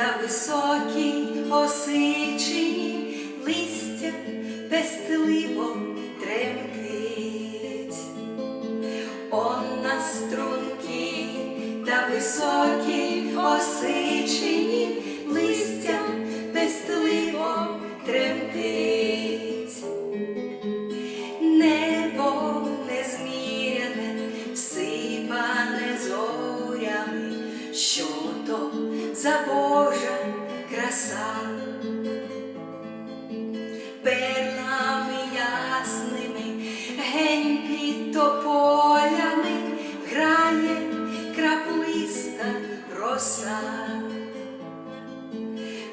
та високі осичині, листя пестливо тремтить. Он на струнки та високі осичині, листя пестливо тремтить. Небо незміряне, всипане зорями, що то за Божа краса. Перлами ясними, гень під тополями грає краплиста роса.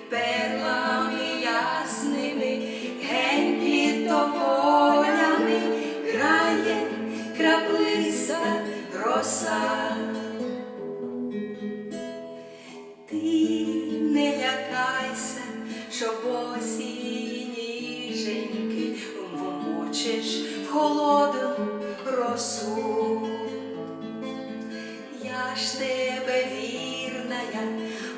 Перлами ясними, гень під тополями грає краплиста роса. Ти не лякайся, що босі ніженьки вмочиш в холодну росу. Я ж тебе вірная,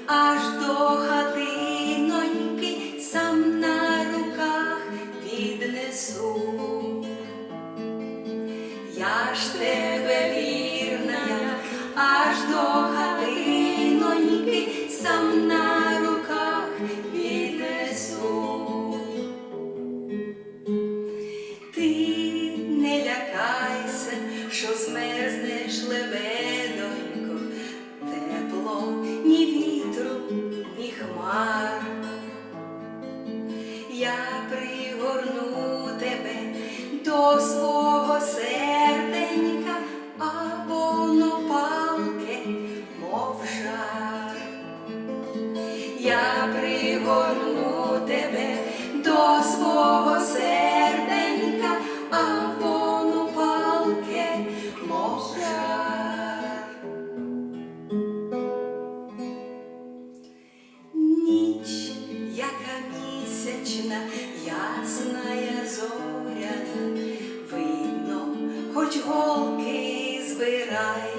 аж до хатиноньки сам на руках віднесу. Я ж тебе вірная, аж до хатиноньки сам на руках віднесу. Ти не лякайся, що змерзнеш, лебедонько, тепло ні вітру, ні хмар. Я пригорну тебе до свого серденька, а воно палке, мов жар. Я пригорну тебе до свого серденька, а воно палке, мов жар. Ніч, яка місячна, ясная зоряна, видно, хоч голки збирай.